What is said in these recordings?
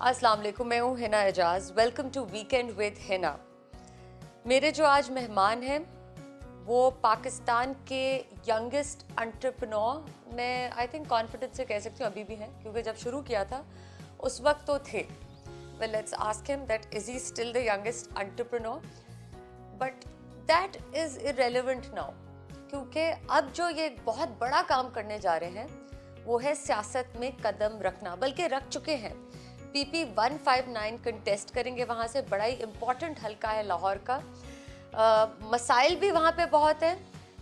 السلام علیکم، میں ہوں ہنا اعجاز. ویلکم ٹو ویکینڈ ود ہنا. میرے جو آج مہمان ہیں وہ پاکستان کے ینگسٹ انٹرپرنور. میں آئی تھنک کانفیڈنس سے کہہ سکتی ہوں ابھی بھی ہیں، کیونکہ جب شروع کیا تھا اس وقت تو تھے. ویل لیٹس آسک ہم that is he still the youngest entrepreneur, but that is irrelevant now, کیونکہ اب جو یہ بہت بڑا کام کرنے جا رہے ہیں وہ ہے سیاست میں قدم رکھنا، بلکہ رکھ چکے ہیں. PP 159 کنٹیسٹ کریں گے وہاں سے. بڑا ہی امپورٹنٹ حلقہ ہے لاہور کا. مسائل بھی وہاں پہ بہت ہیں،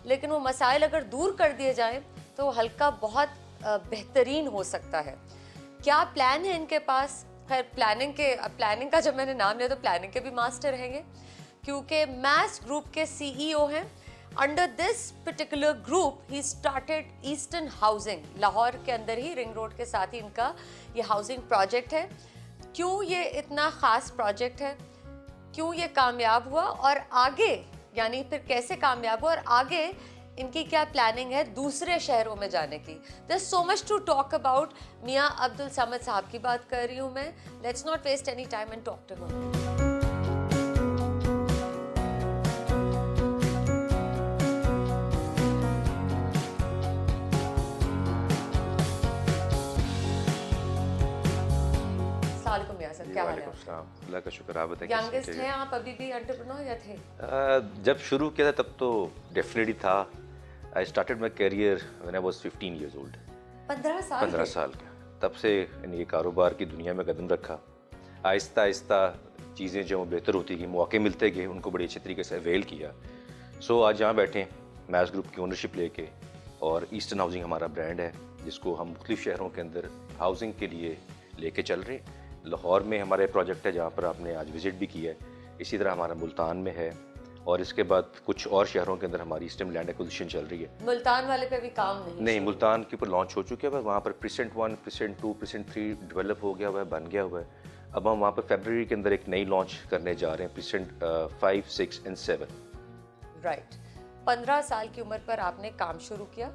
لیکن وہ مسائل اگر دور کر دیے جائیں تو وہ حلقہ بہت بہترین ہو سکتا ہے. کیا پلان ہے ان کے پاس؟ خیر پلاننگ کا جب میں نے نام لیا تو پلاننگ کے بھی ماسٹر ہیں گے، کیونکہ میس گروپ کے CEO ہیں. Under this particular group, he started Eastern Housing. Lahore کے اندر ہی رنگ روڈ کے ساتھ ہی ان کا یہ ہاؤسنگ پروجیکٹ ہے. کیوں یہ اتنا خاص پروجیکٹ ہے، کیوں یہ کامیاب ہوا، اور آگے یعنی پھر کیسے کامیاب ہوا، اور آگے ان کی کیا پلاننگ ہے دوسرے شہروں میں جانے کی. There's so much to talk about. میاں عبدالصمد صاحب کی بات کر رہی ہوں میں. Let's not waste any time and talk to him. کیا حال ہے؟ اللہ کا شکر. آپ بتائیں. ینگسٹ ہیں آپ ابھی بھی انٹرپرنور یا تھے؟ جب شروع کیا تھا تب تو ڈیفینیٹلی تھا. I started my career when I was 15 years old. 15 سال کا. تب سے یہ کاروبار کی دنیا میں قدم رکھا. آہستہ آہستہ چیزیں جو بہتر ہوتی گئی، مواقع ملتے گئے، ان کو بڑی اچھی طریقے سے اویل کیا. سو آج یہاں بیٹھے میس گروپ کی اونرشپ لے کے، اور ایسٹرن ہاؤسنگ ہمارا برانڈ ہے جس کو ہم مختلف شہروں کے اندر ہاؤسنگ کے لیے لے کے چل رہے ہیں. لاہور میں ہمارے پروجیکٹ ہے جہاں پر آپ نے آج وزٹ بھی کیا ہے. اسی طرح ہمارا ملتان میں ہے، اور اس کے بعد کچھ اور شہروں کے اندر ہماری اس ٹائم لینڈ ایکوزیشن چل رہی ہے. ملتان والے پہ بھی کام نہیں؟ ملتان کے اوپر لانچ ہو چکے ہیں. وہاں پر پریسنٹ 1 پریسنٹ 2 پریسنٹ 3 ڈیولپ ہو گیا ہوا ہے، بن گیا ہوا ہے. اب ہم وہاں پر فیبرری کے اندر ایک نئی لانچ کرنے جا رہے ہیں، پریسنٹ 5 6 and 7. رائٹ. 15 سال کی عمر پر آپ نے کام شروع کیا.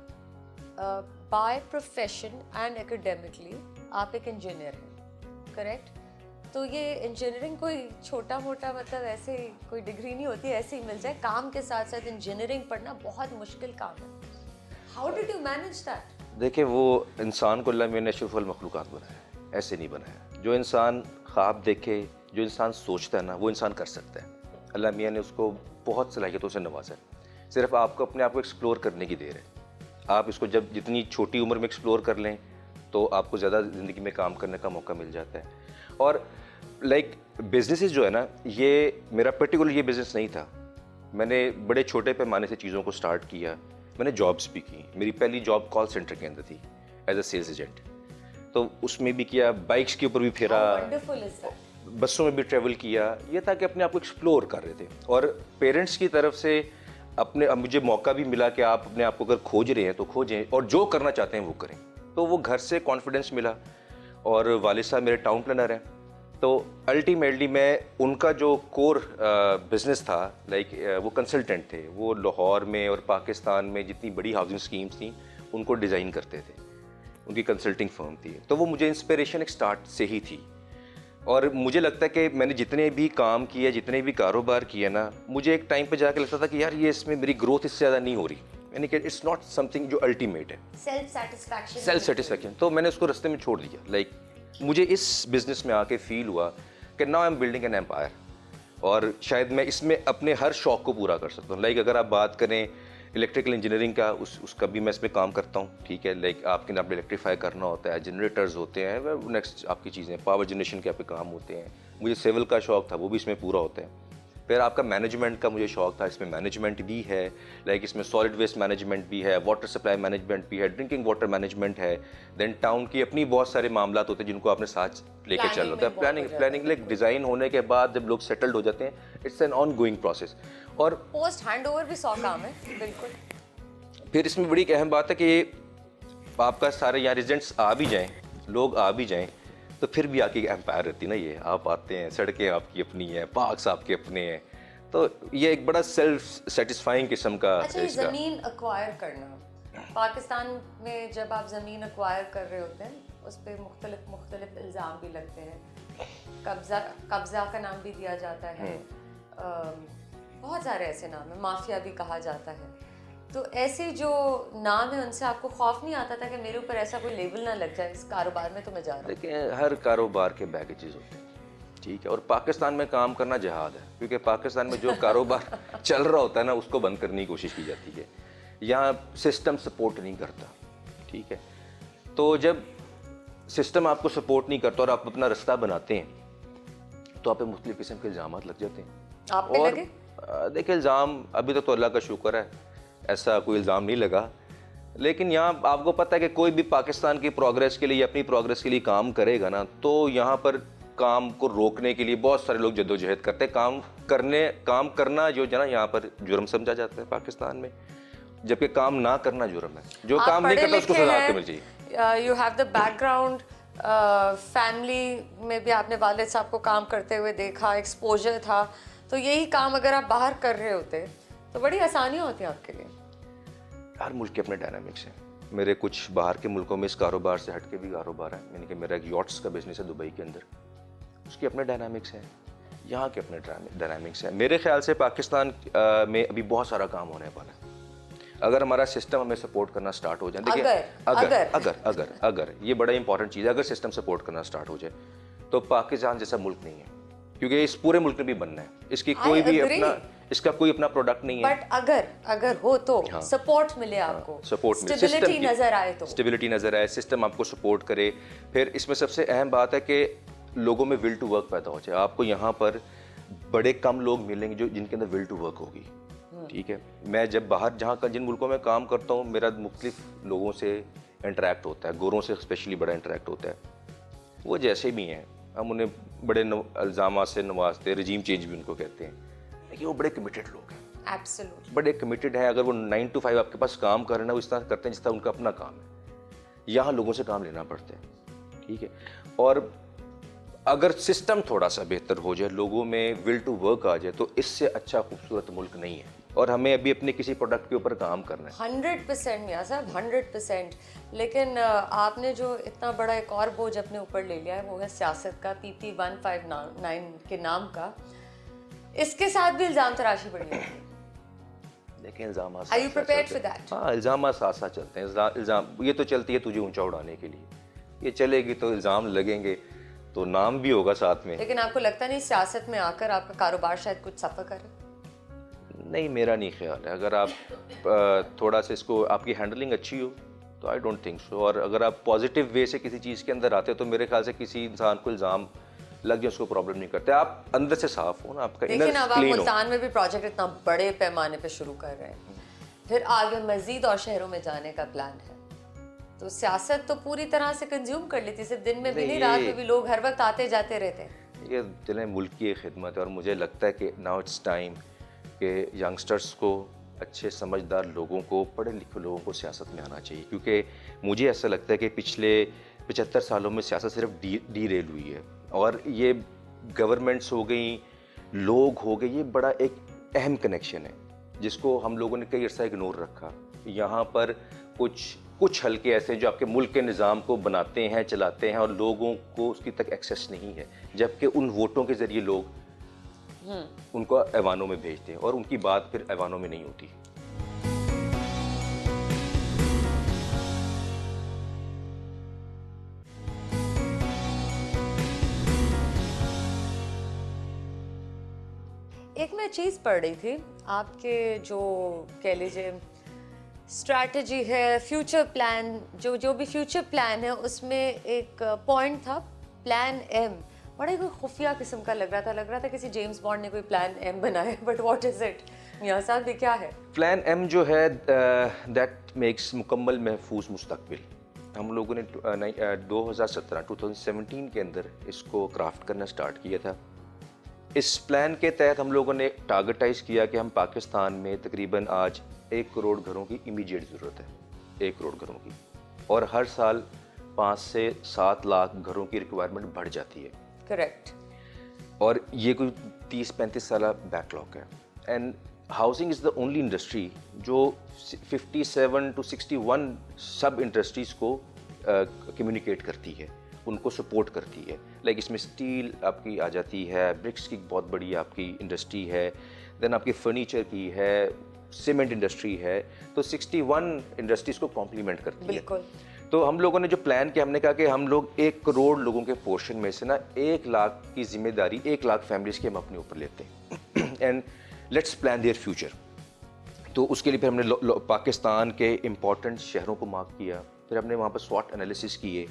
بائی پروفیشن اینڈ ایکیڈیمکلی آپ ایک انجینئر ہیں، کریکٹ؟ تو یہ انجینئرنگ کوئی چھوٹا موٹا مطلب ایسے کوئی ڈگری نہیں ہوتی ایسے ہی مل جائے. کام کے ساتھ ساتھ انجینئرنگ پڑھنا بہت مشکل کام ہے. How did you manage that? دیکھیں، وہ انسان کو اللہ میں نے اشرف المخلوقات بنایا ہے، ایسے نہیں بنایا. جو انسان خواب دیکھے، جو انسان سوچتا ہے نا، وہ انسان کر سکتا ہے. اللہ میاں نے اس کو بہت صلاحیتوں سے نوازا ہے. صرف آپ کو اپنے آپ کو ایکسپلور کرنے کی دیر ہے. آپ اس کو جب جتنی چھوٹی عمر میں ایکسپلور کر لیں تو آپ کو زیادہ زندگی میں کام کرنے کا موقع مل جاتا ہے. اور بزنسز جو ہے نا، یہ میرا پرٹیکولر یہ بزنس نہیں تھا. میں نے بڑے چھوٹے پیمانے سے چیزوں کو سٹارٹ کیا. میں نے جابس بھی کی. میری پہلی جاب کال سینٹر کے اندر تھی ایز اے سیلز ایجنٹ. تو اس میں بھی کیا، بائکس کے اوپر بھی پھیرا، بسوں میں بھی ٹریول کیا. یہ تھا کہ اپنے آپ کو ایکسپلور کر رہے تھے. اور پیرنٹس کی طرف سے مجھے موقع بھی ملا کہ آپ اپنے آپ کو اگر کھوج رہے ہیں تو کھوجیں، اور جو کرنا چاہتے ہیں وہ کریں. تو وہ گھر سے کانفیڈنس ملا. اور والد صاحب میرے ٹاؤن پلانر ہیں. تو الٹیمیٹلی میں ان کا جو کور بزنس تھا، وہ کنسلٹنٹ تھے. وہ لاہور میں اور پاکستان میں جتنی بڑی ہاؤسنگ اسکیمز تھیں ان کو ڈیزائن کرتے تھے. ان کی کنسلٹنگ فرم تھی. تو وہ مجھے انسپریشن ایک سٹارٹ سے ہی تھی. اور مجھے لگتا ہے کہ میں نے جتنے بھی کام کیے، جتنے بھی کاروبار کیے نا، مجھے ایک ٹائم پہ جا کے لگتا تھا کہ یار یہ اس میں میری گروتھ اس سے زیادہ نہیں ہو رہی. یعنی کہ اٹس ناٹ سم تھنگ جو الٹیمیٹ ہے. Self satisfaction. تو میں نے اس کو رستے میں چھوڑ دیا. مجھے اس بزنس میں آ کے فیل ہوا کہ now I am building an empire, اور شاید میں اس میں اپنے ہر شوق کو پورا کر سکتا ہوں. اگر آپ بات کریں الیکٹریکل انجینئرنگ کا، اس کا بھی میں اس میں کام کرتا ہوں. ٹھیک ہے، آپ کے نام الیکٹریفائی کرنا ہوتا ہے، جنریٹرز ہوتے ہیں، نیکسٹ آپ کی چیزیں پاور جنریشن کے آپ پہ کام ہوتے ہیں. مجھے سیول کا شوق تھا، وہ بھی اس میں پورا ہوتا ہے. پھر آپ کا مینجمنٹ کا مجھے شوق تھا، اس میں مینجمنٹ بھی ہے. اس میں سالڈ ویسٹ مینجمنٹ بھی ہے، واٹر سپلائی مینجمنٹ بھی ہے، ڈرنکنگ واٹر مینجمنٹ ہے. دین ٹاؤن کی اپنی بہت سارے معاملات ہوتے ہیں جن کو آپ نے ساتھ لے کے چلنا ہوتا ہے. پلاننگ ڈیزائن ہونے کے بعد جب لوگ سیٹلڈ ہو جاتے ہیں، it's an ongoing process. اور پوسٹ ہینڈ اوور بھی 100 کام ہے. بالکل. پھر اس میں بڑی ایک اہم بات ہے کہ آپ کا سارے یہاں ریزیڈنٹس آ بھی جائیں، لوگ آ بھی جائیں، تو پھر بھی آپ کی امپائر رہتی ہے نا. یہ آپ آتے ہیں، سڑکیں آپ کی اپنی ہیں، پارکس آپ کے اپنے ہیں. تو یہ ایک بڑا سیلف سیٹسفائنگ قسم کا. اچھا، یہ زمین ایکوائر کرنا، پاکستان میں جب آپ زمین ایکوائر کر رہے ہوتے ہیں اس پہ مختلف الزام بھی لگتے ہیں قبضہ کا نام بھی دیا جاتا ہے, بہت سارے ایسے نام ہیں, مافیا بھی کہا جاتا ہے. تو ایسے جو نام ہیں ان سے آپ کو خوف نہیں آتا تھا کہ میرے اوپر ایسا کوئی لیبل نہ لگ جائے اس کاروبار میں تو میں جا رہا ہوں؟ دیکھیں ہر کاروبار کے بیگیجز ہوتے ہیں, ٹھیک ہے, اور پاکستان میں کام کرنا جہاد ہے, کیونکہ پاکستان میں جو کاروبار چل رہا ہوتا ہے نا اس کو بند کرنے کی کوشش کی جاتی ہے. یہاں سسٹم سپورٹ نہیں کرتا, ٹھیک ہے. تو جب سسٹم آپ کو سپورٹ نہیں کرتا اور آپ اپنا رستہ بناتے ہیں تو آپ پہ مختلف قسم کے الزامات لگ جاتے ہیں. آپ پہ لگے؟ دیکھیں الزام ابھی تک تو اللہ کا شکر ہے ایسا کوئی الزام نہیں لگا, لیکن یہاں آپ کو پتہ ہے کہ کوئی بھی پاکستان کی پروگریس کے لیے اپنی پروگریس کے لیے کام کرے گا نا تو یہاں پر کام کو روکنے کے لیے بہت سارے لوگ جدوجہد کرتے ہیں. کام کرنا جو ہے نا یہاں پر جرم سمجھا جاتا ہے پاکستان میں, جبکہ کام نہ کرنا جرم ہے. جو کام نہیں کرتا اس کو سزا مل چاہیے. You have the back ground, family میں بھی آپ نے والد صاحب کو کام کرتے ہوئے دیکھا, ایکسپوجر تھا, تو یہی کام اگر آپ باہر کر رہے ہوتے تو بڑی آسانی ہوتی ہے آپ کے لیے. ہر ملک کے اپنے ڈائنامکس ہیں. میرے کچھ باہر کے ملکوں میں اس کاروبار سے ہٹ کے بھی کاروبار ہیں, یعنی کہ میرا ایک یاٹس کا بزنس ہے دبئی کے اندر, اس کے اپنے ڈائنامکس ہیں, یہاں کے اپنے ڈائنامکس ہیں. میرے خیال سے پاکستان میں ابھی بہت سارا کام ہونے والا ہے اگر ہمارا سسٹم ہمیں سپورٹ کرنا سٹارٹ ہو جائے. دیکھیں اگر یہ بڑا امپورٹنٹ چیز ہے, اگر سسٹم سپورٹ کرنا سٹارٹ ہو جائے تو پاکستان جیسا ملک نہیں ہے, کیونکہ اس پورے ملک نے بھی بننا ہے, اس کی کوئی بھی اس کا کوئی اپنا پروڈکٹ نہیں ہے. بٹ اگر ہو تو سپورٹ ملے, آپ کو سپورٹ ملے, اسٹیبلٹی نظر آئے, تو اسٹیبلٹی نظر آئے, سسٹم آپ کو سپورٹ کرے. پھر اس میں سب سے اہم بات ہے کہ لوگوں میں ول ٹو ورک پیدا ہو جائے. آپ کو یہاں پر بڑے کم لوگ ملیں گے جن کے اندر ول ٹو ورک ہوگی, ٹھیک ہے. میں جب باہر جہاں کا جن ملکوں میں کام کرتا ہوں میرا مختلف لوگوں سے انٹریکٹ ہوتا ہے, گوروں سے اسپیشلی بڑا انٹریکٹ ہوتا ہے. وہ جیسے بھی ہیں ہم انہیں بڑے الزامات سے نوازتے, رجیم چینج بھی ان کو کہتے ہیں, لیکن وہ بڑے کمیٹڈ لوگ ہیں, بڑے کمیٹڈ ہیں. اگر وہ 9 to 5 آپ کے پاس کام کر رہے ہیں وہ اس طرح کرتے ہیں جس طرح ان کا اپنا کام ہے. یہاں لوگوں سے کام لینا پڑتا ہے, ٹھیک ہے. اور اگر سسٹم تھوڑا سا بہتر ہو جائے, لوگوں میں ول ٹو ورک آ جائے, تو اس سے اچھا خوبصورت ملک نہیں ہے. اور ہمیں ابھی اپنے کسی پروڈکٹ کے اوپر کام کرنا ہے 100%. میاں صاحب 100%. لیکن آپ نے جو اتنا بڑا ایک اور بوجھ اپنے اوپر لے لیا ہے وہ ہے سیاست کا, PP 159 کے نام کا. اس کے ساتھ بھی الزام تراشی بڑی ہوتی ہے. دیکھیں الزامات Are you prepared for that? ہاں الزامات ساتھ ساتھ چلتے ہیں. الزام یہ تو چلتی ہے تجھے اونچا اڑانے کے لیے, یہ چلے گی تو الزام لگیں گے تو نام بھی ہوگا ساتھ میں. لیکن آپ کو لگتا نہیں سیاست میں آ کر آپ کا کاروبار شاید کچھ سفر کرے؟ نہیں, میرا نہیں خیال ہے. اگر آپ تھوڑا سا اس کو آپ کی ہینڈلنگ اچھی ہو تو آئی ڈونٹ تھنک سو. اور اگر آپ پازیٹیو وے سے کسی چیز کے اندر آتے تو میرے خیال سے کسی انسان کو الزام لگ جائے اس کو پرابلم نہیں کرتے. آپ اندر سے صاف ہو نا, آپ کا انر لیکن اب آپ کلین ہو. ملتان میں بھی پروجیکٹ اتنا بڑے پیمانے پہ شروع کر رہے ہیں, پھر آگے مزید اور شہروں میں جانے کا پلان ہے, تو سیاست تو پوری طرح سے کنزیوم کر لیتی, صرف دن میں بھی نہیں رات میں بھی لوگ ہر وقت آتے جاتے رہتے ہیں. یہ چلیں ملک کی ایک خدمت ہے, اور مجھے لگتا ہے کہ ناؤ اٹس ٹائم کہ ینگسٹرس کو, اچھے سمجھدار لوگوں کو, پڑھے لکھے لوگوں کو سیاست میں آنا چاہیے. کیونکہ مجھے ایسا لگتا ہے کہ پچھلے 75 سالوں میں سیاست صرف ڈی ریل ہوئی ہے, اور یہ گورنمنٹس ہو گئیں, لوگ ہو گئے, یہ بڑا ایک اہم کنیکشن ہے جس کو ہم لوگوں نے کئی عرصہ اگنور رکھا. یہاں پر کچھ حلقے ایسے جو آپ کے ملک کے نظام کو بناتے ہیں, چلاتے ہیں, اور لوگوں کو اس کی تک ایکسیس نہیں ہے, جبکہ ان ووٹوں کے ذریعے لوگ ان کو ایوانوں میں بھیجتے ہیں اور ان کی بات پھر ایوانوں میں نہیں ہوتی. ایک میں چیز پڑھ رہی تھی, آپ کے جو کہہ لیجیے اسٹریٹجی ہے, فیوچر پلان, جو بھی فیوچر پلان ہے اس میں ایک پوائنٹ تھا پلان ایم. بڑے کوئی خفیہ قسم کا لگ رہا تھا کسی جیمز بانڈ نے کوئی پلان ایم بنایا, بٹ واٹ از اٹ میاں صاحب, یہ کیا ہے پلان ایم؟ جو ہے دیٹ میکس مکمل محفوظ مستقبل. ہم لوگوں نے 2017 کے اندر اس کو کرافٹ کرنا سٹارٹ کیا تھا. اس پلان کے تحت ہم لوگوں نے ٹارگٹائز کیا کہ ہم پاکستان میں تقریباً آج 1 کروڑ گھروں کی امیجیٹ ضرورت ہے, 1 کروڑ گھروں کی, اور ہر سال 5 سے 7 لاکھ گھروں کی ریکوائرمنٹ بڑھ جاتی ہے. کریکٹ. اور یہ کوئی 30-35 سالہ بیک لاگ ہے. And housing is the only industry جو 57 to 61 سب انڈسٹریز کو کمیونیکیٹ کرتی ہے. ان کو سپورٹ کرتی ہے. لائک اس میں اسٹیل آپ کی آ جاتی ہے, برکس کی بہت بڑی آپ کی انڈسٹری ہے, دین آپ کی فرنیچر کی ہے, سیمنٹ انڈسٹری ہے, تو 61 انڈسٹریز کو کمپلیمنٹ کرتی ہے. بالکل. تو ہم لوگوں نے جو پلان کیا, ہم نے کہا کہ ہم لوگ 1 کروڑ لوگوں کے پورشن میں سے نا 1 لاکھ کی ذمہ داری 1 لاکھ فیملیز کی ہم اپنے اوپر لیتے ہیں and let's plan their future. تو اس کے لیے پھر ہم نے پاکستان کے امپورٹنٹ شہروں کو مارک کیا, پھر ہم نے وہاں پر SWOT انالیسس کیے,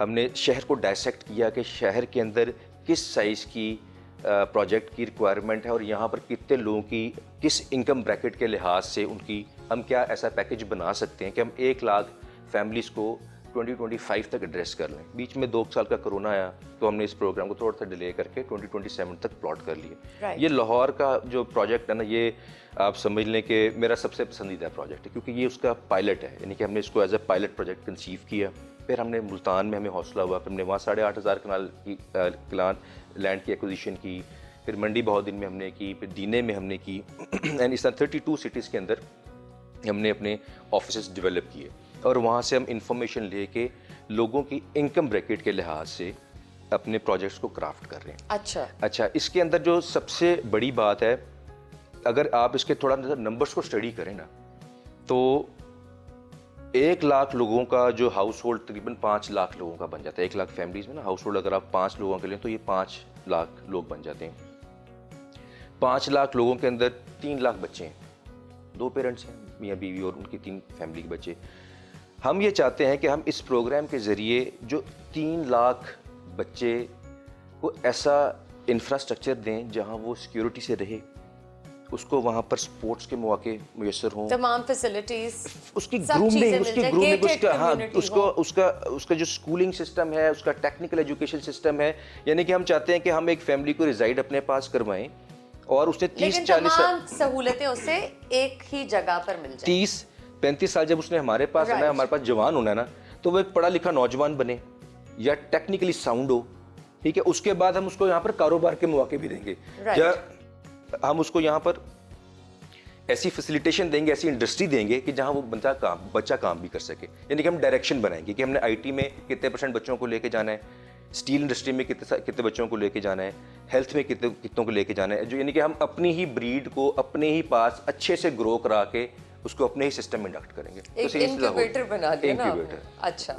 ہم نے شہر کو ڈائسیکٹ کیا کہ شہر کے اندر کس سائز کی پروجیکٹ کی ریکوائرمنٹ ہے اور یہاں پر کتنے لوگوں کی کس انکم بریکٹ کے لحاظ سے ان کی ہم کیا ایسا پیکج بنا سکتے ہیں کہ ہم 1 لاکھ فیملیز کو 2025 تک ایڈریس کر لیں. بیچ میں 2 سال کا کرونا آیا تو ہم نے اس پروگرام کو تھوڑا سا ڈیلے کر کے 2027 تک پلاٹ کر لیے. یہ لاہور کا جو پروجیکٹ ہے نا, یہ آپ سمجھ لیں کہ میرا سب سے پسندیدہ پروجیکٹ ہے, کیونکہ یہ اس کا پائلٹ ہے, یعنی کہ ہم نے اس کو as a pilot project conceive کیا. پھر ہم نے ملتان میں ہمیں حوصلہ ہوا, پھر ہم نے وہاں 8,500 کنال کی لینڈ کی ایکوزیشن کی, پھر منڈی بہودین میں ہم نے کی, پھر دینے میں ہم نے کی, اینڈ اس طرح 32 سٹیز کے اندر ہم نے اپنے آفیسز ڈیولپ کیے اور وہاں سے ہم انفارمیشن لے کے لوگوں کی انکم بریکٹ کے لحاظ سے اپنے پروجیکٹس کو کرافٹ کر رہے ہیں. اچھا اس کے اندر جو سب سے بڑی بات ہے, اگر آپ اس کے تھوڑا نمبرز کو اسٹڈی کریں نا, تو 1 لاکھ لوگوں کا جو ہاؤس ہولڈ تقریباً 5 لاکھ لوگوں کا بن جاتا ہے. 1 لاکھ فیملیز میں نا ہاؤس ہولڈ اگر آپ 5 لوگوں کے لیں تو یہ 5 لاکھ لوگ بن جاتے ہیں. 5 لاکھ لوگوں کے اندر 3 لاکھ بچے ہیں, 2 پیرنٹس ہیں, میاں بیوی اور ان کی 3 فیملی کے بچے. ہم یہ چاہتے ہیں کہ ہم اس پروگرام کے ذریعے جو 3 لاکھ بچے کو ایسا انفراسٹرکچر دیں جہاں وہ سیکیورٹی سے رہے, اس کو وہاں پر سپورٹس کے مواقع میسر ہوں, تمام فیسلٹیز, اس کی گرومنگ, اس کا جو سکولنگ سسٹم ہے, اس کا ٹیکنیکل ایجوکیشن سسٹم ہے. یعنی کہ ہم چاہتے ہیں کہ ہم ایک فیملی کو ریزائڈ اپنے پاس کروائیں اور اس نے 30-40 سہولتیں اسے ایک ہی جگہ پر مل جائیں. 30-35 سال جب اس نے ہمارے پاس آنا ہے, ہمارے پاس جوان ہونا ہے نا, تو وہ ایک پڑھا لکھا نوجوان بنے یا ٹیکنیکلی ساؤنڈ ہو, ٹھیک ہے. اس کے بعد ہم اس کو یہاں پر کاروبار کے مواقع بھی دیں گے, یا ہم اس کو یہاں پر ایسی فیسیلیٹیشن دیں گے, ایسی انڈسٹری دیں گے کہ جہاں وہ بچہ کام بھی کر سکے. یعنی کہ ہم ڈائریکشن بنائیں گے کہ ہم نے IT میں کتنے % بچوں کو لے کے جانا ہے, اسٹیل انڈسٹری میں کتنے بچوں کو لے کے جانا ہے, ہیلتھ میں کتنوں کو لے کے جانا ہے. جو یعنی کہ ہم اپنی ہی بریڈ کو اپنے ہی پاس اچھے سے گرو کرا کے اس کو اپنے ہی سسٹم میں انڈکٹ کریں گے. ایک انکیوبیٹر بنا دیا نا. اچھا,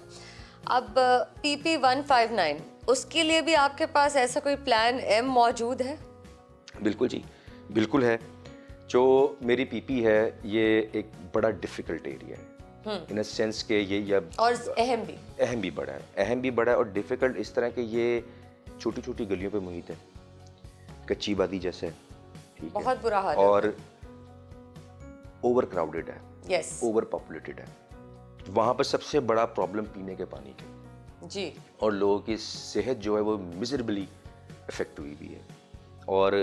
اب PP159 اس کے لیے بھی آپ کے پاس ایسا کوئی پلان M موجود ہے؟ بالکل جی, بالکل ہے. جو میری PP ہے یہ ایک بڑا ڈیفیکلٹ ایریا ہے ان اے سینس کہ یہ اور اہم بھی بڑا ہے اور ڈیفیکلٹ اس طرح کہ یہ چھوٹی چھوٹی گلیوں پہ محیط ہے, کچی آبادی جیسے, ٹھیک ہے, بہت برا حال ہے, اور اوور کراؤڈیڈ ہے, اوور پاپولیٹڈ ہے. وہاں پر سب سے بڑا پرابلم پینے کے پانی کی جی, اور لوگوں کی صحت جو ہے وہ میزربلی افیکٹ ہوئی بھی ہے. اور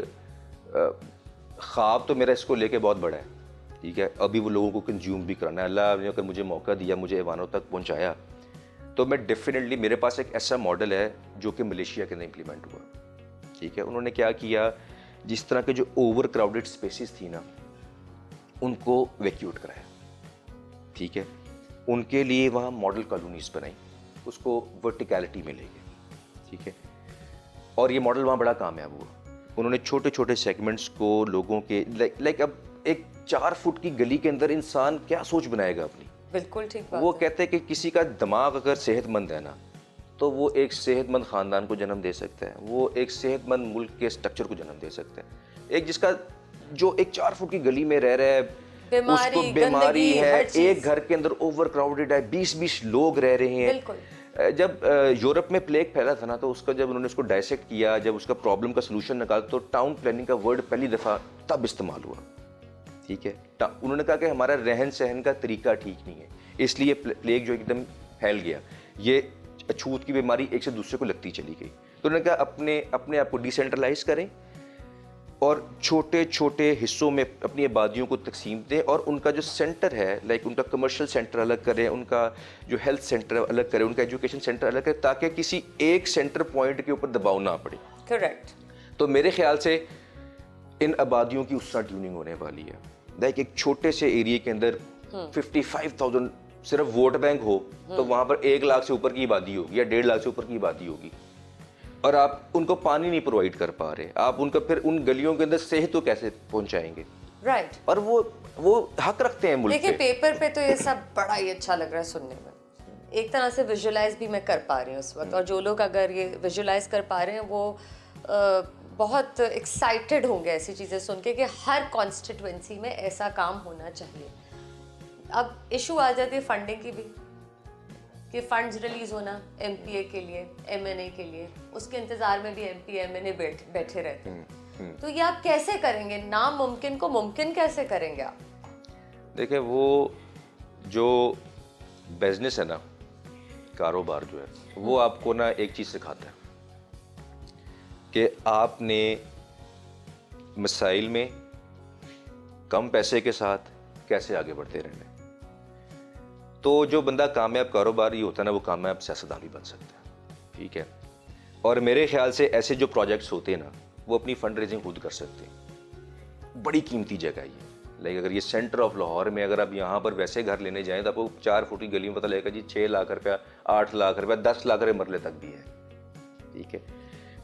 خواب تو میرا اس کو لے کے بہت بڑا ہے, ٹھیک ہے. ابھی وہ لوگوں کو کنزیوم بھی کرنا ہے. اللہ نے اگر مجھے موقع دیا, مجھے ایوانوں تک پہنچایا, تو میں ڈیفینیٹلی, میرے پاس ایک ایسا ماڈل ہے جو کہ ملیشیا کے اندر امپلیمنٹ ہوا, ٹھیک ہے. انہوں نے کیا کیا, جس طرح کے جو اوور کراؤڈیڈ اسپیسیز تھی نا, ان کو ویکیوٹ کرایا, ٹھیک ہے. ان کے لیے وہاں ماڈل کالونیز بنائی, اس کو ورٹیکیلٹی میں لے گئے, ٹھیک ہے. اور یہ ماڈل وہاں بڑا کامیاب ہوا. انہوں نے چھوٹے چھوٹے سیگمنٹس کو لوگوں کے لائک اب ایک 4 فٹ کی گلی کے اندر انسان کیا سوچ بنائے گا اپنی. بالکل ٹھیک بات. وہ کہتے ہیں کہ کسی کا دماغ اگر صحت مند ہے نا, تو وہ ایک صحت مند خاندان کو جنم دے سکتا ہے, وہ ایک صحت مند ملک کے اسٹرکچر کو جنم دے سکتا ہے. ایک جس کا جو ایک 4 فٹ کی گلی میں رہ رہا ہے, اس کو بیماری ہے, ایک گھر کے اندر اوور کراؤڈیڈ ہے, 20 لوگ رہ رہے ہیں. جب یورپ میں پلیگ پھیلا تھا نا, تو اس کا جب انہوں نے اس کو ڈائسیکٹ کیا, جب اس کا پرابلم کا سلوشن نکالا, تو ٹاؤن پلاننگ کا ورڈ پہلی دفعہ تب استعمال ہوا, ٹھیک ہے. انہوں نے کہا کہ ہمارا رہن سہن کا طریقہ ٹھیک نہیں ہے, اس لیے پلیگ جو ایک دم پھیل گیا, یہ اچھوت کی بیماری ایک سے دوسرے کو لگتی چلی گئی. تو انہوں نے کہا اپنے آپ کو ڈیسینٹرلائز کریں اور چھوٹے چھوٹے حصوں میں اپنی آبادیوں کو تقسیم دیں, اور ان کا جو سینٹر ہے, لائک ان کا کمرشل سینٹر الگ کریں, ان کا جو ہیلتھ سینٹر الگ کریں, ان کا ایجوکیشن سینٹر الگ کریں, تاکہ کسی ایک سینٹر پوائنٹ کے اوپر دباؤ نہ پڑے. کریکٹ. تو میرے خیال سے ان آبادیوں کی اس طرح ٹیوننگ ہونے والی ہے. لائک ایک چھوٹے سے ایریے کے اندر 55,000 صرف ووٹ بینک ہو تو وہاں پر 1 لاکھ سے اوپر کی آبادی ہوگی یا 1.5 لاکھ سے اوپر کی آبادی ہوگی, اور آپ ان کو پانی نہیں پرووائڈ کر پا رہے, آپ ان کا پھر ان گلیوں کے اندر صحت تو کیسے پہنچائیں گے؟ رائٹ. اور وہ حق رکھتے ہیں ملک دیکھیں پہ. پیپر پہ تو یہ سب بڑا ہی اچھا لگ رہا ہے سننے میں, ایک طرح سے ویژولائز بھی میں کر پا رہی ہوں اس وقت, اور جو لوگ اگر یہ ویژولائز کر پا رہے ہیں وہ بہت ایکسائٹیڈ ہوں گے ایسی چیزیں سن کے کہ ہر کانسٹیٹوئنسی میں ایسا کام ہونا چاہیے. اب ایشو آ جاتی ہے فنڈنگ کی بھی, کہ فنڈز ریلیز ہونا ایم پی اے کے لیے, ایم این اے کے لیے, اس کے انتظار میں بھی ایم پی ایم این اے بیٹھے رہتے ہیں. تو یہ آپ کیسے کریں گے؟ ناممکن کو ممکن کیسے کریں گے آپ؟ دیکھیں وہ جو بزنس ہے نا, کاروبار جو ہے وہ آپ کو نا ایک چیز سکھاتا ہے کہ آپ نے مسائل میں کم پیسے کے ساتھ کیسے آگے بڑھتے رہنا ہے. تو جو بندہ کامیاب کاروباری ہوتا ہے نا وہ کامیاب سیاستدان بھی بن سکتا ہے, ٹھیک ہے. اور میرے خیال سے ایسے جو پروجیکٹس ہوتے ہیں نا وہ اپنی فنڈ ریزنگ خود کر سکتے ہیں. بڑی قیمتی جگہ ہے یہ. لائک اگر یہ سینٹر آف لاہور میں اگر آپ یہاں پر ویسے گھر لینے جائیں تو آپ کو 4 فٹ کی گلی میں پتہ لگے گا جی 6 لاکھ روپیہ, 8 لاکھ روپیہ, 10 لاکھ روپے مرلے تک بھی ہے, ٹھیک ہے.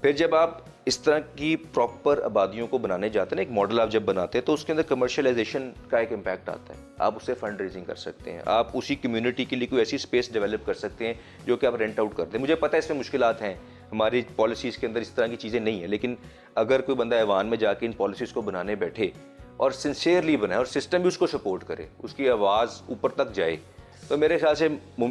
پھر جب آپ اس طرح کی پراپر آبادیوں کو بنانے جاتے ہیں نا, ایک ماڈل آپ جب بناتے ہیں تو اس کے اندر کمرشلائزیشن کا ایک امپیکٹ آتا ہے. آپ اسے فنڈ ریزنگ کر سکتے ہیں, آپ اسی کمیونٹی کے لیے کوئی ایسی اسپیس ڈیولپ کر سکتے ہیں جو کہ آپ رینٹ آؤٹ کرتے ہیں. مجھے پتہ ہے اس میں مشکلات ہیں, ہماری پالیسیز کے اندر اس طرح کی چیزیں نہیں ہیں, لیکن اگر کوئی بندہ ایوان میں جا کے ان پالیسیز کو بنانے بیٹھے اور سنسیئرلی بنائے اور سسٹم بھی اس کو سپورٹ کرے, اس کی آواز اوپر تک جائے, تو میرے خیال سے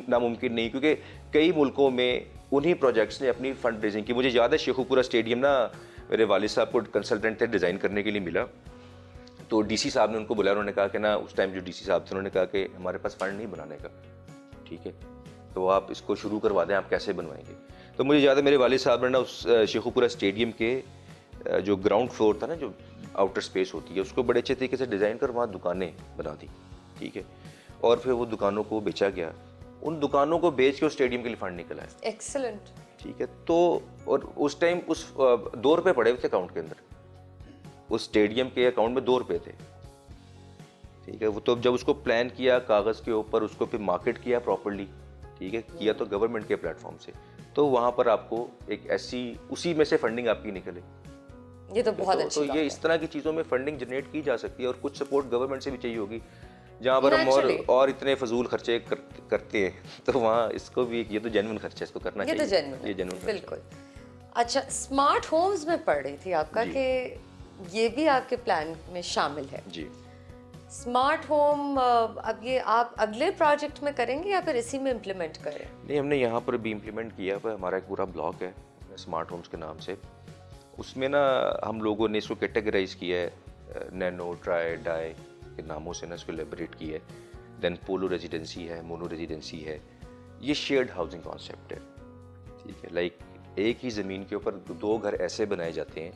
ناممکن نہیں. کیونکہ کئی ملکوں میں انہی پروجیکٹس نے اپنی فنڈ ریزنگ کی. مجھے یاد ہے شیخو پورہ اسٹیڈیم نا میرے والد صاحب کو کنسلٹنٹ تھے ڈیزائن کرنے کے لیے ملا, تو ڈی سی صاحب نے ان کو بلایا, انہوں نے کہا کہ نا اس ٹائم جو ڈی سی صاحب تھے انہوں نے کہا کہ ہمارے پاس فنڈ نہیں بنانے کا, ٹھیک ہے, تو آپ اس کو شروع کروا دیں, آپ کیسے بنوائیں گے. تو مجھے یاد ہے میرے والد صاحب نے نا اس شیخو پورہ اسٹیڈیم کے جو گراؤنڈ فلور تھا نا, جو آؤٹر اسپیس ہوتی ہے, اس کو بڑے اچھے طریقے سے ڈیزائن کر وہاں دکانیں بنا دی, ٹھیک ہے. اور پھر وہ دکانوں کو بیچا گیا, ان دکانوں کو بیچ کے اس اسٹیڈیم کے لیے فنڈ نکلا ہے. ایکسلنٹ, ٹھیک ہے. تو اور اس ٹائم اس 2 روپے پڑے تھے اکاؤنٹ کے اندر, اس اسٹیڈیم کے اکاؤنٹ میں 2 روپے تھے, ٹھیک ہے. وہ تو جب اس کو پلان کیا کاغذ کے اوپر, اس کو پھر مارکیٹ کیا پراپرلی, ٹھیک ہے, کیا تو گورنمنٹ کے پلیٹ فارم سے, تو وہاں پر آپ کو ایک ایسی اسی میں سے فنڈنگ آپ کی نکلے. یہ تو بہت اچھی تو یہ اس طرح کی چیزوں میں فنڈنگ جنریٹ کی جا سکتی ہے, اور کچھ سپورٹ گورنمنٹ سے بھی چاہیے ہوگی. جہاں پر ہم اور اتنے فضول خرچے کرتے ہیں تو وہاں اس کو بھی یہ تو جینون خرچہ ہے, اس کو کرنا چاہیے. یہ تو جینون بالکل. اچھا, اسمارٹ ہومز میں پڑھ رہی تھی آپ کا کہ یہ بھی آپ کے پلان میں شامل ہے. جی, اسمارٹ ہوم اب یہ آپ اگلے پروجیکٹ میں کریں گے یا پھر اسی میں امپلیمنٹ کریں؟ نہیں, ہم نے یہاں پر بھی امپلیمنٹ کیا ہوا ہے. ہمارا ایک پورا بلاک ہے اسمارٹ ہومز کے نام سے. اس میں نا ہم لوگوں نے اس کو کیٹیگرائز کیا ہے, نینو, ٹرائی, ڈائی کے ناموں سے نا اس کو لیبریٹ کیا ہے. دین پولو ریزیڈنسی ہے, مونو ریزیڈنسی ہے. یہ شیئرڈ ہاؤسنگ کانسیپٹ ہے, ٹھیک ہے. لائک ایک ہی زمین کے اوپر 2 گھر ایسے بنائے جاتے ہیں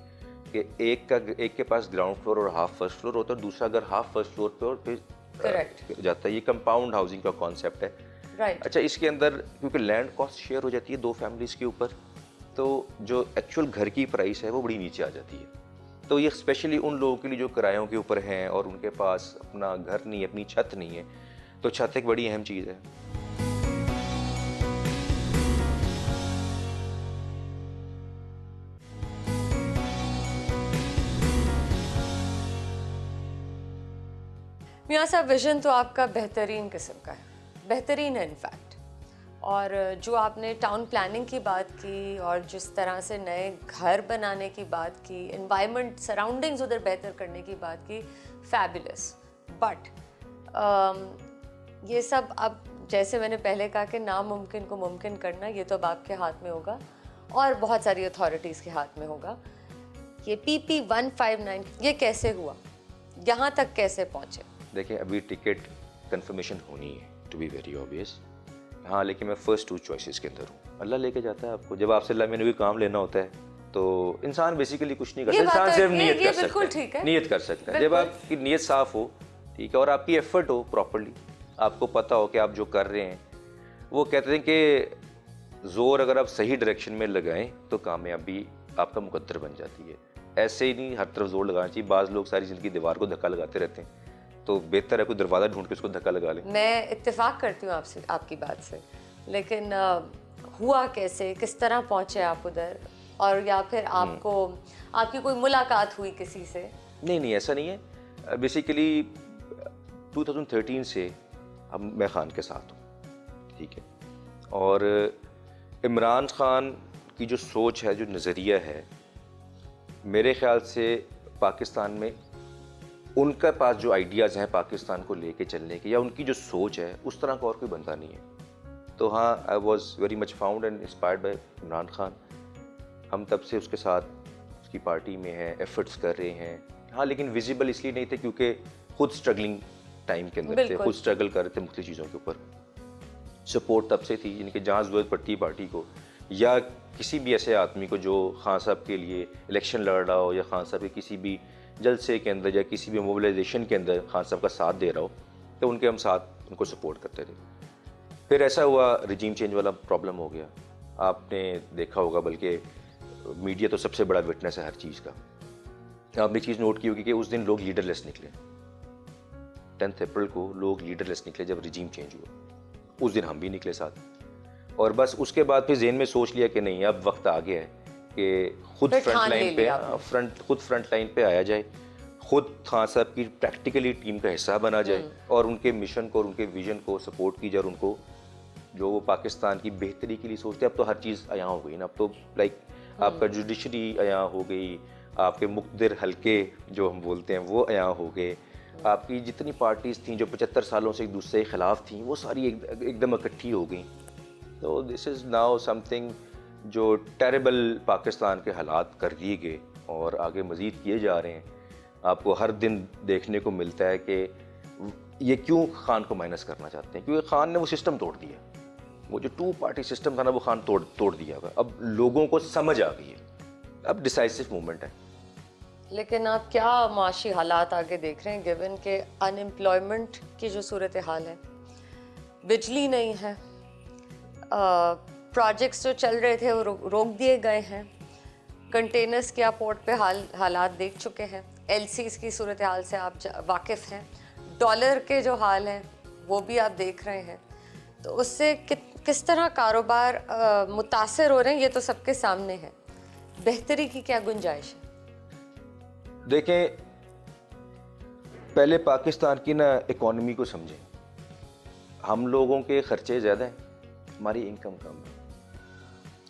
کہ ایک کے پاس گراؤنڈ فلور اور ہاف فرسٹ فلور ہوتا ہے, دوسرا گھر ہاف فرسٹ فلور پہ اور پھر جاتا ہے. یہ کمپاؤنڈ ہاؤسنگ کا کانسیپٹ ہے. اچھا, اس کے اندر کیونکہ لینڈ کاسٹ شیئر ہو جاتی ہے 2 فیملیز کے اوپر, تو جو ایکچوئل گھر کی پرائس ہے وہ بڑی نیچے آ جاتی ہے. تو یہ اسپیشلی ان لوگوں کے لیے جو کرایوں کے اوپر ہیں اور ان کے پاس اپنا گھر نہیں ہے, اپنی چھت نہیں ہے, تو چھت ایک بڑی اہم چیز ہے. میاں صاحب, ویژن تو آپ کا بہترین قسم کا ہے, بہترین ہے انفیکٹ. اور جو آپ نے ٹاؤن پلاننگ کی بات کی اور جس طرح سے نئے گھر بنانے کی بات کی, انوائرمنٹ سراؤنڈنگز ادھر بہتر کرنے کی بات کی, فیبولس. بٹ یہ سب اب جیسے میں نے پہلے کہا کہ ناممکن کو ممکن کرنا, یہ تو اب آپ کے ہاتھ میں ہوگا اور بہت ساری اتھارٹیز کے ہاتھ میں ہوگا. یہ PP 159 یہ کیسے ہوا, یہاں تک کیسے پہنچے؟ دیکھیں, ابھی ٹکٹ کنفرمیشن ہونی ہے, ٹو بی ویری آبویس. ہاں, لیکن میں فرسٹ 2 چوائسیز کے اندر ہوں. اللہ لے کے جاتا ہے آپ کو. جب آپ سے اللہ میں نے بھی کام لینا ہوتا ہے تو انسان بیسیکلی کچھ نہیں کرتا, انسان صرف نیت کر سکتا ہے, نیت کر سکتا ہے. جب آپ کی نیت صاف ہو, ٹھیک ہے, اور آپ کی ایفرٹ ہو پراپرلی, آپ کو پتہ ہو کہ آپ جو کر رہے ہیں, وہ کہتے ہیں کہ زور اگر آپ صحیح ڈائریکشن میں لگائیں تو کامیابی آپ کا مقدر بن جاتی ہے. ایسے ہی نہیں ہر طرف زور لگانا چاہیے. بعض لوگ ساری زندگی دیوار کو دھکا لگاتے رہتے ہیں, تو بہتر ہے کوئی دروازہ ڈھونڈ کے اس کو دھکا لگا لیں. میں اتفاق کرتی ہوں آپ کی بات سے, لیکن ہوا کیسے, کس طرح پہنچے آپ ادھر, اور یا پھر آپ کی کوئی ملاقات ہوئی کسی سے؟ نہیں ایسا نہیں ہے. بیسیکلی 2013 سے میں خان کے ساتھ ہوں, ٹھیک ہے, اور عمران خان کی جو سوچ ہے, جو نظریہ ہے, میرے خیال سے پاکستان میں ان کے پاس جو آئیڈیاز ہیں پاکستان کو لے کے چلنے کے, یا ان کی جو سوچ ہے, اس طرح کا اور کوئی بندہ نہیں ہے. تو ہاں, I was very much found and inspired by Imran Khan. ہم تب سے اس کے ساتھ اس کی پارٹی میں ہیں, ایفرٹس کر رہے ہیں. ہاں, لیکن ویزیبل اس لیے نہیں تھے کیونکہ خود اسٹرگلنگ ٹائم کے اندر تھے, خود اسٹرگل کر رہے تھے مختلف چیزوں کے اوپر. سپورٹ تب سے تھی, یعنی کہ جہاں ضرورت پڑتی پارٹی کو, یا کسی بھی ایسے آدمی کو جو خان صاحب کے لیے الیکشن لڑ رہا ہو, یا خان صاحب کے کسی بھی جلسے کے اندر یا کسی بھی موبلائزیشن کے اندر خان صاحب کا ساتھ دے رہا ہو, تو ان کے ہم ساتھ ان کو سپورٹ کرتے تھے. پھر ایسا ہوا, رجیم چینج والا پرابلم ہو گیا. آپ نے دیکھا ہوگا, بلکہ میڈیا تو سب سے بڑا وٹنس ہے ہر چیز کا. آپ نے چیز نوٹ کی ہوگی کہ اس دن لوگ لیڈر لیس نکلے. 10 اپریل کو لوگ لیڈر لیس نکلے جب رجیم چینج ہوا. اس دن ہم بھی نکلے ساتھ, اور بس اس کے بعد پھر ذہن میں سوچ لیا کہ نہیں, اب وقت آ گیا ہے کہ خود فرنٹ لائن پہ آیا جائے, خود خان صاحب کی پریکٹیکلی ٹیم کا حصہ بنا جائے, اور ان کے مشن کو اور ان کے ویژن کو سپورٹ کی جائے, اور ان کو جو وہ پاکستان کی بہتری کے لیے سوچتے ہیں. اب تو ہر چیز عیاں ہو گئی نا, اب تو لائک آپ کا جوڈیشری عیاں ہو گئی, آپ کے مقتدر حلقے جو ہم بولتے ہیں وہ عیاں ہو گئے, آپ کی جتنی پارٹیز تھیں جو 75 سالوں سے ایک دوسرے کے خلاف تھیں, وہ ساری ایک دم اکٹھی ہو گئیں. تو دس از ناؤ سم تھنگ جو ٹیریبل پاکستان کے حالات کر دیے گئے, اور آگے مزید کیے جا رہے ہیں. آپ کو ہر دن دیکھنے کو ملتا ہے کہ یہ کیوں خان کو مائنس کرنا چاہتے ہیں, کیونکہ خان نے وہ سسٹم توڑ دیا. وہ جو 2 پارٹی سسٹم تھا نا, وہ خان توڑ دیا ہوا. اب لوگوں کو سمجھ آ گئی ہے, اب ڈیسائسو مومنٹ ہے. لیکن آپ کیا معاشی حالات آگے دیکھ رہے ہیں, گیون کہ ان امپلائمنٹ کی جو صورتحال ہے, بجلی نہیں ہے, پروجیکٹس جو چل رہے تھے وہ روک دیے گئے ہیں, کنٹینرز کے آپ پورٹ پہ حالات دیکھ چکے ہیں, ایل سیز کی صورتحال سے آپ واقف ہیں, ڈالر کے جو حال ہیں وہ بھی آپ دیکھ رہے ہیں. تو اس سے کس طرح کاروبار متاثر ہو رہے ہیں, یہ تو سب کے سامنے ہے. بہتری کی کیا گنجائش ہے؟ دیکھیں, پہلے پاکستان کی نا اکانومی کو سمجھیں. ہم لوگوں کے خرچے زیادہ ہیں, ہماری انکم کم ہے,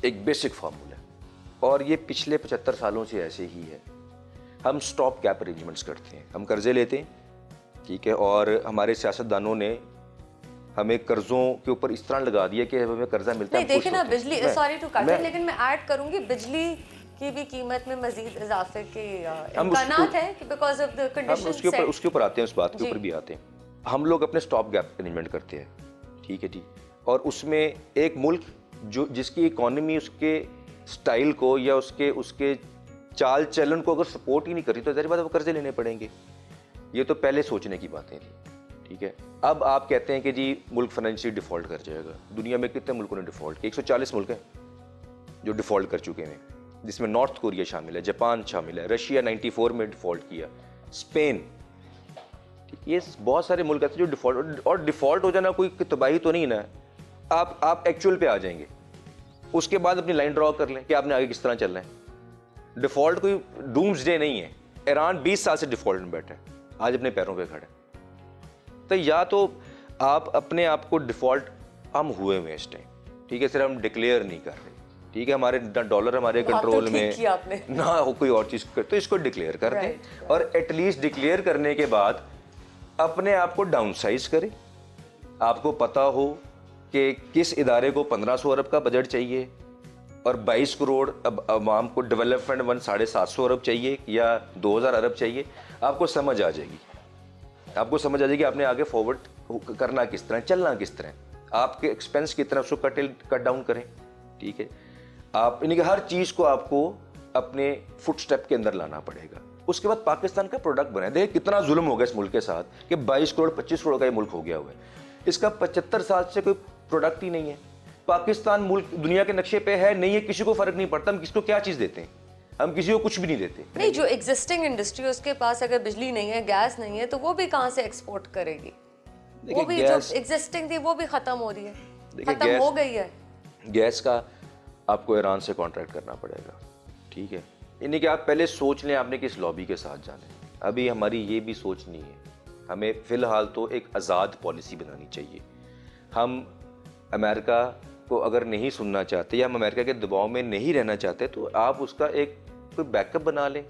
ایک بیسک فارمولا ہے, اور یہ پچھلے 75 سالوں سے ایسے ہی ہے. ہم اسٹاپ گیپ ارینجمنٹس کرتے ہیں, ہم قرضے لیتے ہیں, ٹھیک ہے, اور ہمارے سیاستدانوں نے ہمیں قرضوں کے اوپر اس طرح لگا دیا کہ ہمیں قرضہ ملتا ہے. نہیں دیکھیں نا, بجلی, سوری ٹو کٹ ان, لیکن میں ایڈ کروں گی بجلی کی بھی قیمت میں مزید اضافے کے امکانات ہیں بیکاز آف دی کنڈیشنز. اس کے اوپر آتے ہیں, اس بات کے اوپر بھی آتے ہیں. ہم لوگ اپنے اسٹاپ گیپ ارینجمنٹ کرتے ہیں, ٹھیک ہے جی, اور اس میں ایک ملک جس کی اکانومی اس کے سٹائل کو یا اس کے چال چلن کو اگر سپورٹ ہی نہیں کری, تو ظاہر بات ہے وہ قرضے لینے پڑیں گے. یہ تو پہلے سوچنے کی باتیں تھیں, ٹھیک ہے. اب آپ کہتے ہیں کہ جی ملک فائنینشلی ڈیفالٹ کر جائے گا. دنیا میں کتنے ملکوں نے ڈیفالٹ کیا؟ 140 ملک ہیں جو ڈیفالٹ کر چکے ہیں, جس میں نارتھ کوریا شامل ہے, جاپان شامل ہے, رشیا 94 میں ڈیفالٹ کیا, اسپین, یہ بہت سارے ملک ایسے جو ڈیفالٹ, اور ڈیفالٹ ہو جانا کوئی تباہی تو نہیں نا. آپ ایکچوئل پہ آ جائیں گے, اس کے بعد اپنی لائن ڈرا کر لیں کہ آپ نے آگے کس طرح چلنا ہے. ڈیفالٹ کوئی ڈومز ڈے نہیں ہے. ایران 20 سال سے ڈیفالٹ میں بیٹھا ہے, آج اپنے پیروں پہ کھڑا ہے. تو یا تو آپ اپنے آپ کو ڈیفالٹ, ہم ہوئے ہوئے اس ٹائم, ٹھیک ہے, صرف ہم ڈکلیئر نہیں کر رہے, ٹھیک ہے, ہمارے ڈالر ہمارے کنٹرول میں نہ کوئی اور چیز, تو اس کو ڈکلیئر کر دیں, اور ایٹ لیسٹ ڈکلیئر کرنے کے بعد اپنے آپ کو ڈاؤن سائز کریں. آپ کو پتہ ہو کہ کس ادارے کو 1500 ارب کا بجٹ چاہیے اور 22 کروڑ عوام کو ڈیولپمنٹ 750 ارب چاہیے یا 2000 ارب چاہیے. آپ کو سمجھ آ جائے گی, آپ کو سمجھ آ جائے گی آپ نے آگے فارورڈ کرنا کس طرح, چلنا کس طرح, آپ کے ایکسپینس کی طرف سے کٹ ڈاؤن کریں, ٹھیک ہے. آپ یعنی کہ ہر چیز کو آپ کو اپنے فٹ سٹیپ کے اندر لانا پڑے گا. اس کے بعد پاکستان کا پروڈکٹ بنا. دیکھیں کتنا ظلم ہو گیا اس ملک کے ساتھ کہ 22 کروڑ 25 کروڑ کا یہ ملک ہو گیا ہوا ہے. اس کا 75 سال سے کوئی پروڈکٹ ہی نہیں ہے. پاکستان ملک دنیا کے نقشے پہ ہے نہیں ہے, کسی کو فرق نہیں پڑتا ہم کس کو کیا چیز دیتے ہیں. ہم کسی کو کچھ بھی نہیں دیتے. نہیں, جو ایگزسٹنگ انڈسٹری اس کے پاس اگر بجلی نہیں ہے, گیس نہیں ہے, تو وہ بھی کہاں سے ایکسپورٹ کرے گی؟ وہ بھی جو ایگزسٹنگ تھی وہ بھی ختم ہو رہی ہے, ختم ہو گئی ہے. گیس کا آپ کو ایران سے کانٹریکٹ کرنا پڑے گا, ٹھیک ہے, یعنی کہ آپ پہلے سوچ لیں آپ نے کس لابی کے ساتھ جانا ہے. ابھی ہماری یہ بھی سوچ نہیں ہے. ہمیں فی الحال تو ایک آزاد پالیسی بنانی چاہیے. ہم امریکہ کو اگر نہیں سننا چاہتے یا ہم امریکہ کے دباؤ میں نہیں رہنا چاہتے تو آپ اس کا ایک کوئی بیک اپ بنا لیں.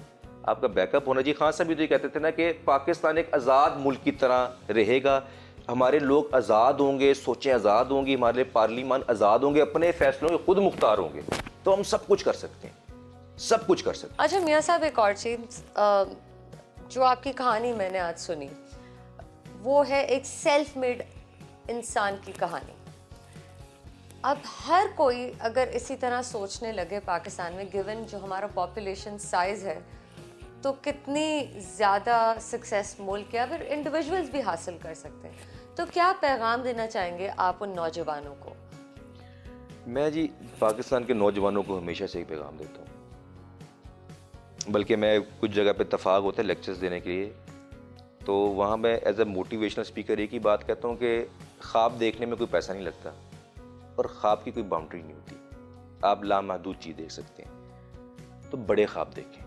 آپ کا بیک اپ ہونا چاہیے. خان صاحب بھی تو یہ کہتے تھے نا کہ پاکستان ایک آزاد ملک کی طرح رہے گا, ہمارے لوگ آزاد ہوں گے, سوچیں آزاد ہوں گی, ہمارے پارلیمان آزاد ہوں گے, اپنے فیصلوں کے خود مختار ہوں گے, تو ہم سب کچھ کر سکتے ہیں, سب کچھ کر سکتے ہیں. اچھا میاں صاحب, ایک اور چیز, جو آپ کی کہانی میں نے آج سنی وہ ہے ایک سیلف میڈ انسان کی کہانی. اب ہر کوئی اگر اسی طرح سوچنے لگے پاکستان میں, گیون جو ہمارا پاپولیشن سائز ہے, تو کتنی زیادہ سکسیس ملک ہے, اگر انڈیویجولز بھی حاصل کر سکتے ہیں. تو کیا پیغام دینا چاہیں گے آپ ان نوجوانوں کو؟ میں جی پاکستان کے نوجوانوں کو ہمیشہ سے ایک پیغام دیتا ہوں, بلکہ میں کچھ جگہ پہ اتفاق ہوتا ہے لیکچرز دینے کے لیے, تو وہاں میں ایز اے موٹیویشنل اسپیکر ایک ہی بات کہتا ہوں کہ خواب دیکھنے میں کوئی پیسہ نہیں لگتا اور خواب کی کوئی باؤنڈری نہیں ہوتی. آپ لامحدود چیز دیکھ سکتے ہیں, تو بڑے خواب دیکھیں.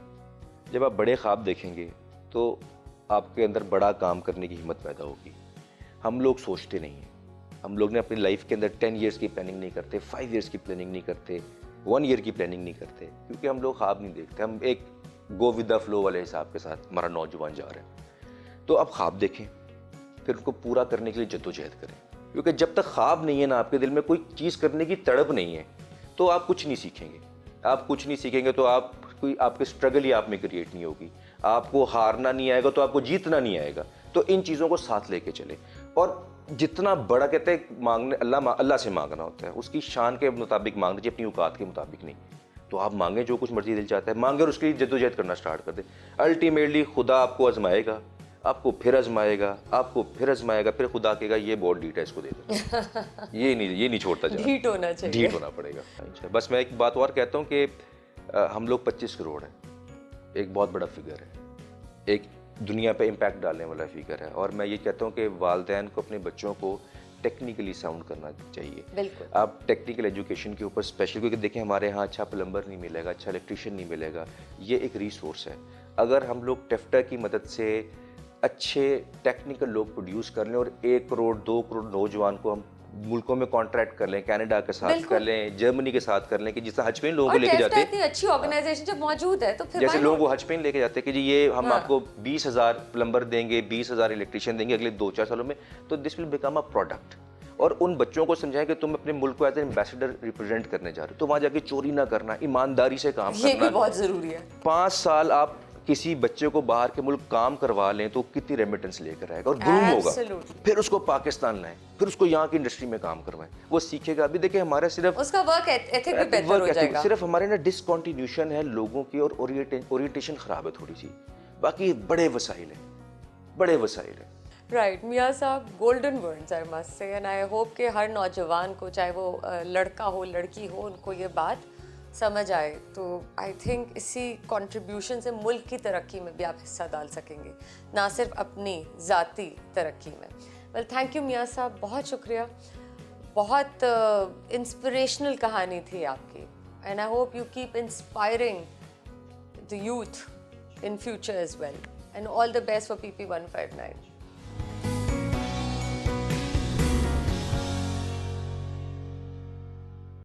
جب آپ بڑے خواب دیکھیں گے تو آپ کے اندر بڑا کام کرنے کی ہمت پیدا ہوگی. ہم لوگ سوچتے نہیں ہیں. ہم لوگ نے اپنی لائف کے اندر 10 ایئرس کی پلاننگ نہیں کرتے, 5 ایئرس کی پلاننگ نہیں کرتے, 1 ایئر کی پلاننگ نہیں کرتے, کیونکہ ہم لوگ خواب نہیں دیکھتے. ہم ایک گو ود دا فلو والے حساب کے ساتھ ہمارا نوجوان جا رہے ہیں. تو آپ خواب دیکھیں, پھر ان کو پورا کرنے کے لیے جدوجہد کریں, کیونکہ جب تک خواب نہیں ہے نا آپ کے دل میں, کوئی چیز کرنے کی تڑپ نہیں ہے, تو آپ کچھ نہیں سیکھیں گے. آپ کچھ نہیں سیکھیں گے تو آپ کے اسٹرگل ہی آپ میں کریٹ نہیں ہوگی. آپ کو ہارنا نہیں آئے گا تو آپ کو جیتنا نہیں آئے گا. تو ان چیزوں کو ساتھ لے کے چلیں. اور جتنا بڑا کہتے ہیں مانگنے, اللہ سے مانگنا ہوتا ہے, اس کی شان کے مطابق مانگنا چاہیے, اپنی اوقات کے مطابق نہیں. تو آپ مانگیں جو کچھ مرضی دل چاہتا ہے مانگیں, اور اس کے لیے جدوجہد کرنا اسٹارٹ کر دیں. الٹیمیٹلی خدا آپ کو آزمائے گا, آپ کو پھر آزمائے گا, آپ کو پھر آزمائے گا, پھر خدا کہے گا یہ بہت ڈیٹ ہے, اس کو دے دو. یہ نہیں چھوڑتا جائے, ڈھیٹ ہونا چاہیے, ڈھیٹ ہونا پڑے گا. بس میں ایک بات اور کہتا ہوں کہ ہم لوگ 25 کروڑ ہیں, ایک بہت بڑا فگر ہے, ایک دنیا پہ امپیکٹ ڈالنے والا فگر ہے. اور میں یہ کہتا ہوں کہ والدین کو اپنے بچوں کو ٹیکنیکلی ساؤنڈ کرنا چاہیے. بالکل. آپ ٹیکنیکل ایجوکیشن کے اوپر اسپیشل, کیونکہ دیکھیں ہمارے ہاں اچھا پلمبر نہیں ملے گا, اچھا الیکٹریشین نہیں ملے گا. یہ ایک ریسورس ہے. اگر ہم لوگ ٹیفٹا کی مدد سے اچھے ٹیکنیکل لوگ پروڈیوس کر لیں, اور 1 کروڑ 2 کروڑ نوجوان کو ہم ملکوں میں کانٹریکٹ کر لیں, کینیڈا کے ساتھ کر لیں, جرمنی کے ساتھ کر لیں, کہ جس طرح حج پین لوگوں کو لے کے جاتے ہیں, اتنی اچھی آرگنائزیشن جب موجود ہے تو پھر جیسے لوگوں کو حج پین لے کے جاتے ہیں کہ جی یہ ہم آپ کو 20,000 پلمبر دیں گے, 20,000 الیکٹریشین دیں گے اگلے 2-4 سالوں میں, تو دس ول بیکم اے پروڈکٹ. اور ان بچوں کو سمجھائیں کہ تم اپنے ملک کو ایز اے ایمبیسڈر ریپرزینٹ کرنے جا رہے ہو, تو وہاں جا کے چوری نہ کرنا, ایمانداری سے کام کرنا. یہ بھی بہت ضروری ہے. 5 سال آپ کسی بچے کو باہر کے ملک کام کروا لیں تو کتنی ریمیٹنس لے کر آئے گا اور گروم ہوگا, پھر اس کو پاکستان لائیں, پھر اس کو یہاں کی انڈسٹری میں کام کروائیں, وہ سیکھے گا. ابھی دیکھیں ہمارا صرف اس کا ورک ایتھک بھی بہتر ہو جائے گا. صرف ہمارے نا ڈسکنٹینیوشن ہے لوگوں کی, اور اورینٹیشن خراب ہے تھوڑی سی, باقی بڑے وسائل ہیں, بڑے وسائل ہیں. رائٹ میاں صاحب, گولڈن ورڈز آئی مسٹ سے, اینڈ آئی ہوپ کہ ہر نوجوان کو, چاہے وہ لڑکا ہو لڑکی ہو, ان کو یہ بات سمجھ آئے. تو آئی تھنک اسی کنٹریبیوشن سے ملک کی ترقی میں بھی آپ حصہ ڈال سکیں گے, نہ صرف اپنی ذاتی ترقی میں. ویل تھینک یو میاں صاحب, بہت شکریہ. بہت انسپریشنل کہانی تھی آپ کی, and I hope you keep inspiring the youth in future as well, and all the best for PP 159.